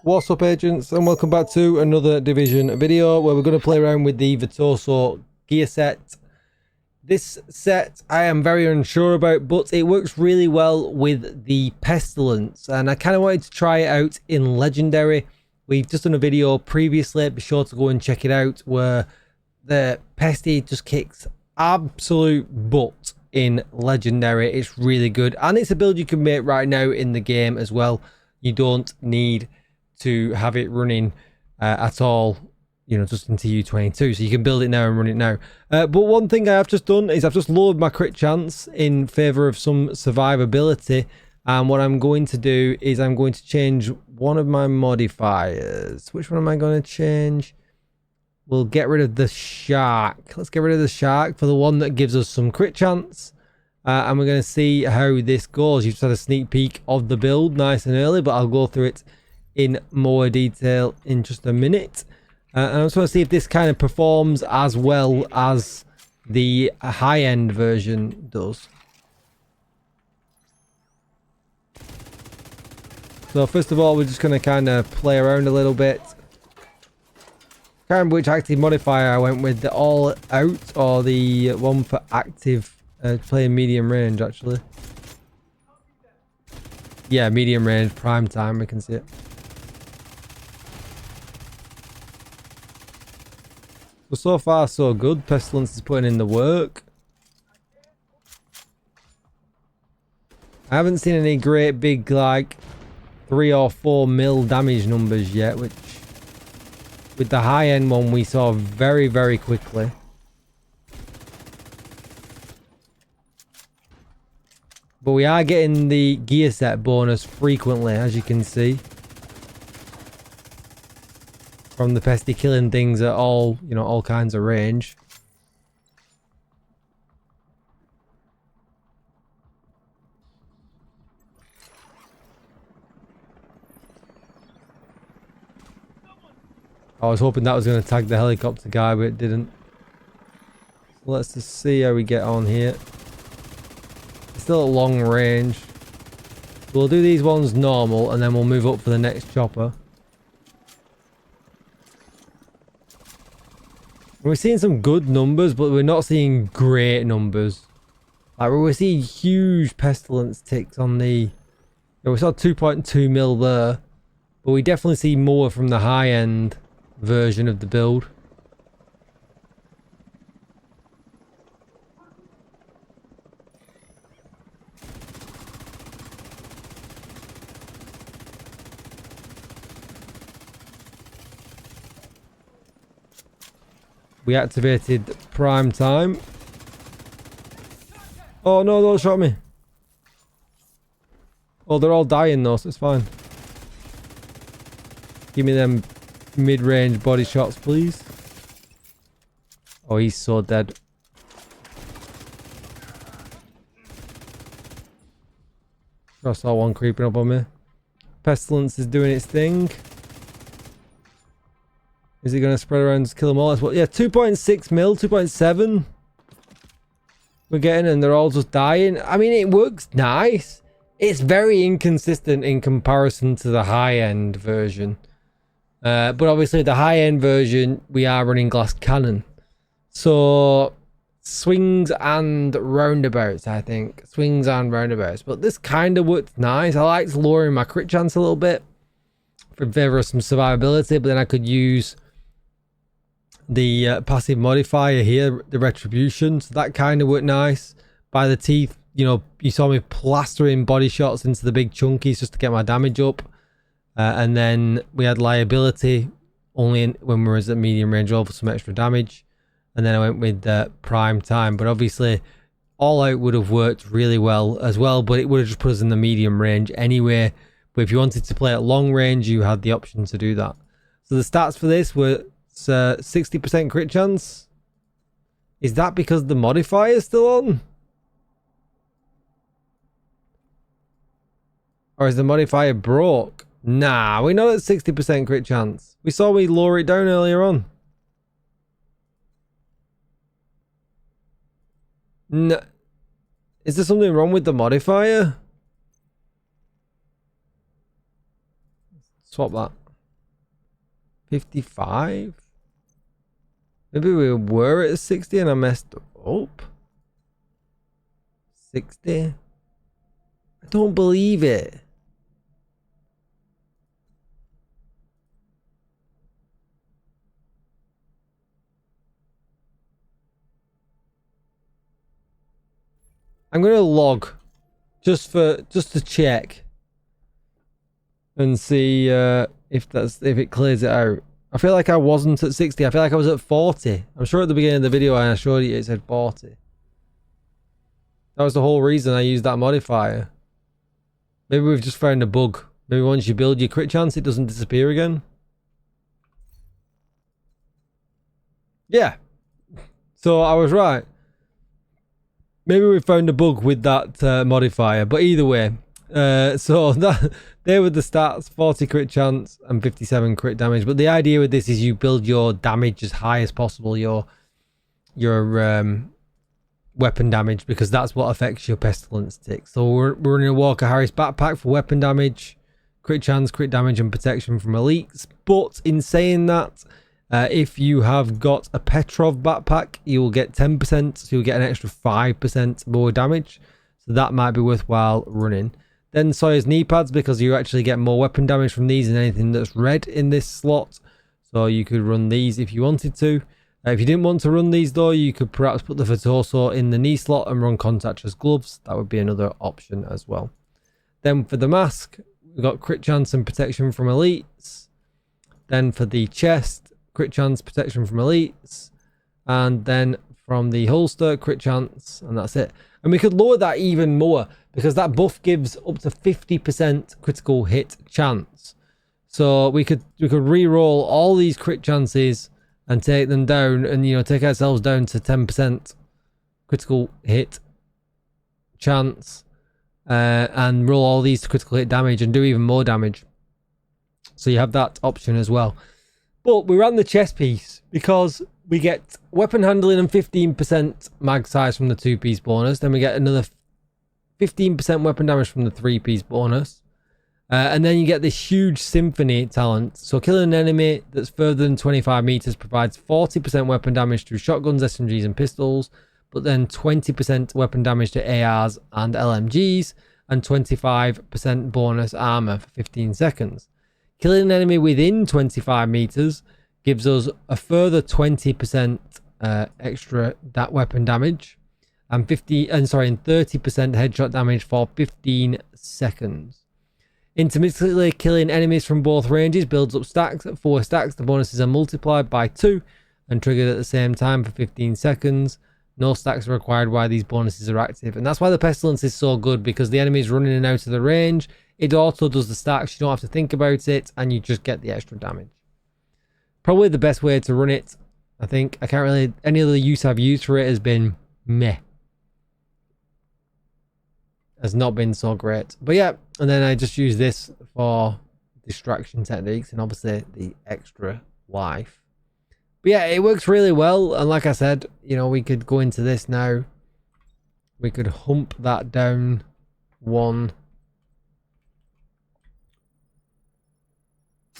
What's up, agents, and welcome back to another Division video where we're going to play around with the Virtuoso gear set. This set I am very unsure about, but it works really well with the Pestilence, and I kind of wanted to try it out in Legendary. We've just done a video previously, be sure to go and check it out, where the Pesty just kicks absolute butt in Legendary. It's really good, and it's a build you can make right now in the game as well. You don't need to have it running at all, you know, just in TU22, so you can build it now and run it now. But one thing I have just done is I've just lowered my crit chance in favor of some survivability, and what I'm going to do is I'm going to change one of my modifiers. Which one am I going to change? We'll get rid of the shark. Let's get rid of the shark for the one that gives us some crit chance, and we're going to see how this goes. You've just had a sneak peek of the build nice and early, but I'll go through it in more detail in just a minute. And I just want to see if this kind of performs as well as the high-end version does. So first of all, we're just going to kind of play around a little bit. Can't remember which active modifier I went with, the all out or the one for active playing medium range, actually. Yeah, medium range, prime time, we can see it. So far so good. Pestilence is putting in the work. I haven't seen any great big like 3 or 4 mil damage numbers yet, which with the high end one we saw very quickly. But we are getting the gear set bonus frequently, as you can see, from the Pesty killing things at all, you know, all kinds of range. I was hoping that was going to tag the helicopter guy, but it didn't. So let's just see how we get on here. It's still at long range. We'll do these ones normal, and then we'll move up for the next chopper. We're seeing some good numbers, but we're not seeing great numbers. Like, we're seeing huge Pestilence ticks on the... You know, we saw 2.2 mil there, but we definitely see more from the high-end version of the build. We activated prime time. Oh no, don't shot me. Oh, they're all dying though, so it's fine. Give me them mid-range body shots, please. Oh, he's so dead. I saw one creeping up on me. Pestilence is doing its thing. Is he going to spread around and kill them all? Well, yeah, 2.6 mil, 2.7. We're getting, and they're all just dying. I mean, it works nice. It's very inconsistent in comparison to the high-end version. But obviously, the high-end version, we are running glass cannon. So, swings and roundabouts, I think. Swings and roundabouts. But this kind of works nice. I liked lowering my crit chance a little bit for favor of some survivability, but then I could use the passive modifier here, the retribution, so that kind of worked nice. By the teeth, you know, you saw me plastering body shots into the big chunkies just to get my damage up, and then we had liability only when we were at medium range roll for some extra damage, and then I went with prime time. But obviously all out would have worked really well as well, but it would have just put us in the medium range anyway. But if you wanted to play at long range, you had the option to do that. So the stats for this were 60% crit chance. Is that because the modifier is still on? Or is the modifier broke? Nah, we're not at 60% crit chance. We saw we lower it down earlier on. No. Is there something wrong with the modifier? swap that. 55? Maybe we were at 60 and I messed up. 60? I don't believe it. I'm gonna log just to check and see if it clears it out. I feel like I wasn't at 60. I feel like I was at 40. I'm sure at the beginning of the video I showed you it said 40. That was the whole reason I used that modifier. Maybe we've just found a bug. Maybe once you build your crit chance, it doesn't disappear again. Yeah. So I was right. Maybe we found a bug with that modifier. But either way. So that there were the stats. 40 crit chance and 57 crit damage. But the idea with this is you build your damage as high as possible. Your weapon damage, because that's what affects your pestilence tick. So we're running a Walker Harris backpack for weapon damage, crit chance, crit damage, and protection from elites. But in saying that, if you have got a Petrov backpack, you will get 10%, so you'll get an extra 5% more damage. So that might be worthwhile running. Then Sawyer's knee pads, because you actually get more weapon damage from these than anything that's red in this slot. So you could run these if you wanted to. If you didn't want to run these though, you could perhaps put the Virtuoso in the knee slot and run contactless gloves. That would be another option as well. Then for the mask, we've got crit chance and protection from elites. Then for the chest, crit chance, protection from elites. And then from the holster, crit chance, and that's it. And we could lower that even more, because that buff gives up to 50% critical hit chance. So we could re-roll all these crit chances and take them down, and take ourselves down to 10% critical hit chance, and roll all these critical hit damage and do even more damage. So you have that option as well. But we ran the chest piece because we get weapon handling and 15% mag size from the 2-piece bonus. Then we get another 15% weapon damage from the 3-piece bonus. And then you get this huge symphony talent. So killing an enemy that's further than 25 meters provides 40% weapon damage through shotguns, SMGs, and pistols, but then 20% weapon damage to ARs and LMGs, and 25% bonus armor for 15 seconds. Killing an enemy within 25 meters gives us a further 20% extra weapon damage, and 30% headshot damage for 15 seconds. Intermittently killing enemies from both ranges builds up stacks. At 4 stacks, the bonuses are multiplied by 2 and triggered at the same time for 15 seconds. No stacks are required while these bonuses are active. And that's why the Pestilence is so good, because the enemy's running in and out of the range. It also does the stacks. You don't have to think about it, and you just get the extra damage. Probably the best way to run it, I think. I can't really... Any other use I've used for it has been meh. Has not been so great. But yeah, and then I just use this for distraction techniques and obviously the extra life. But yeah, it works really well. And like I said, we could go into this now. We could hump that down one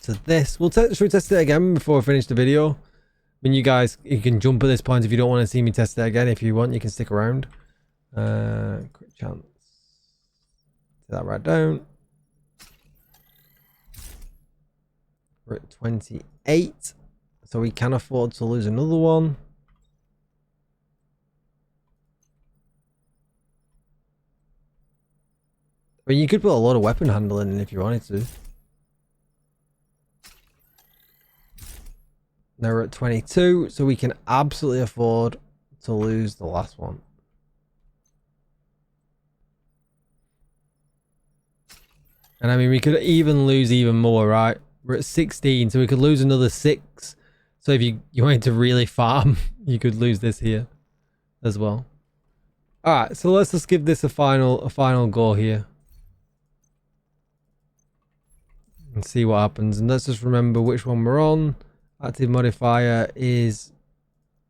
to this. Should we test it again before I finish the video? I mean, you can jump at this point if you don't want to see me test it again. If you want, you can stick around. Quick chance. That right down. We're at 28, so we can afford to lose another one. I mean, you could put a lot of weapon handling in if you wanted to. Now we're at 22, so we can absolutely afford to lose the last one. And I mean, we could even lose even more, right? We're at 16, so we could lose another 6. So if you wanted to really farm, you could lose this here as well. All right, so let's just give this a final go here. And see what happens. And let's just remember which one we're on. Active modifier is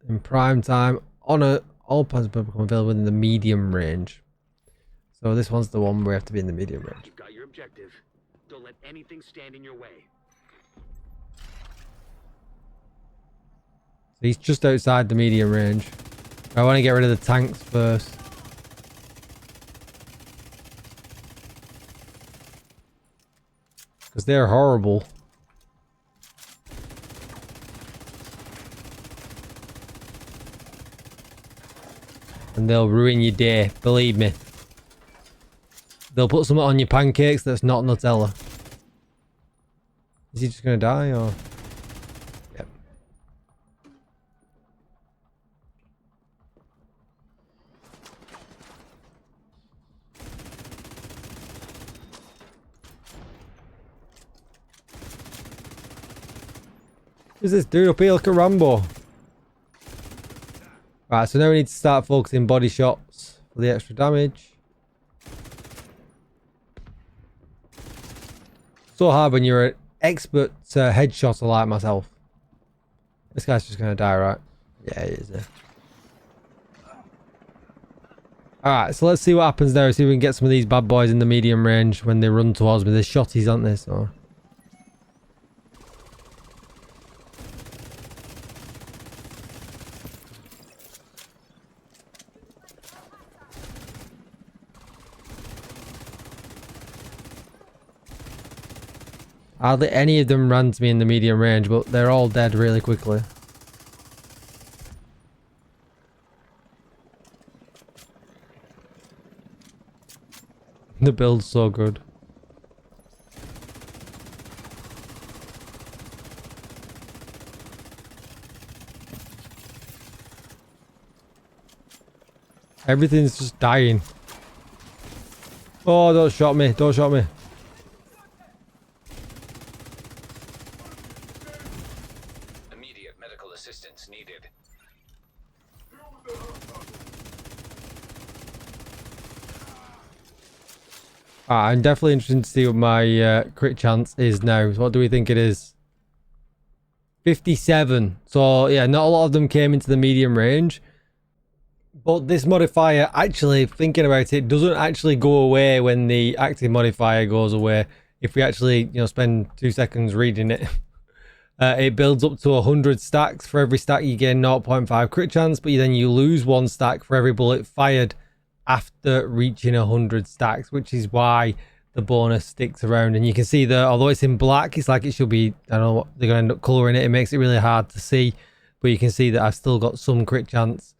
in prime time. All plans become available in the medium range. So this one's the one where we have to be in the medium range. You've got your objective. Don't let anything stand in your way. He's just outside the medium range. I want to get rid of the tanks first. Because they're horrible. And they'll ruin your day, believe me. They'll put something on your pancakes that's not Nutella. Is he just gonna die or? Yep. Who's this dude up here? Look at Rambo. Right, so now we need to start focusing body shots for the extra damage. So hard when you're an expert headshotter like myself. This guy's just gonna die, right? Yeah, he is there. Alright, so let's see what happens there. See if we can get some of these bad boys in the medium range when they run towards me. There's shotties, aren't there? So. Hardly any of them ran to me in the medium range, but they're all dead really quickly. The build's so good. Everything's just dying. Oh, don't shot me. Don't shot me. Immediate medical assistance needed. I'm definitely interested to see what my crit chance is now. So what do we think it is? 57. So yeah, not a lot of them came into the medium range. But this modifier, actually, thinking about it, doesn't actually go away when the active modifier goes away. If we actually, spend 2 seconds reading it. It builds up to 100 stacks. For every stack you gain 0.5 crit chance, but then you lose 1 stack for every bullet fired after reaching 100 stacks, which is why the bonus sticks around. And you can see that although it's in black, it's like it should be, I don't know what they're going to end up colouring it. It makes it really hard to see, but you can see that I've still got some crit chance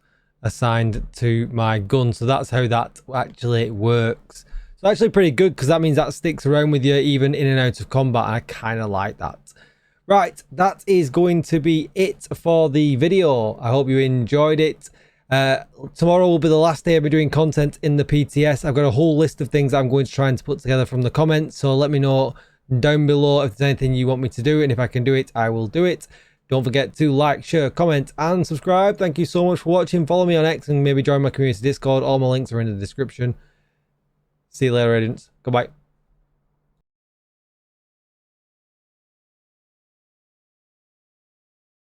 assigned to my gun. So that's how that actually works. So actually pretty good, because that means that sticks around with you even in and out of combat, and I kind of like that. Right, that is going to be it for the video. I hope you enjoyed it. Tomorrow will be the last day I'll be doing content in the PTS. I've got a whole list of things I'm going to try and put together from the comments, so let me know down below if there's anything you want me to do, and if I can do it, I will do it. Don't forget to like, share, comment, and subscribe. Thank you so much for watching. Follow me on X and maybe join my community Discord. All my links are in the description. See you later, agents. Goodbye.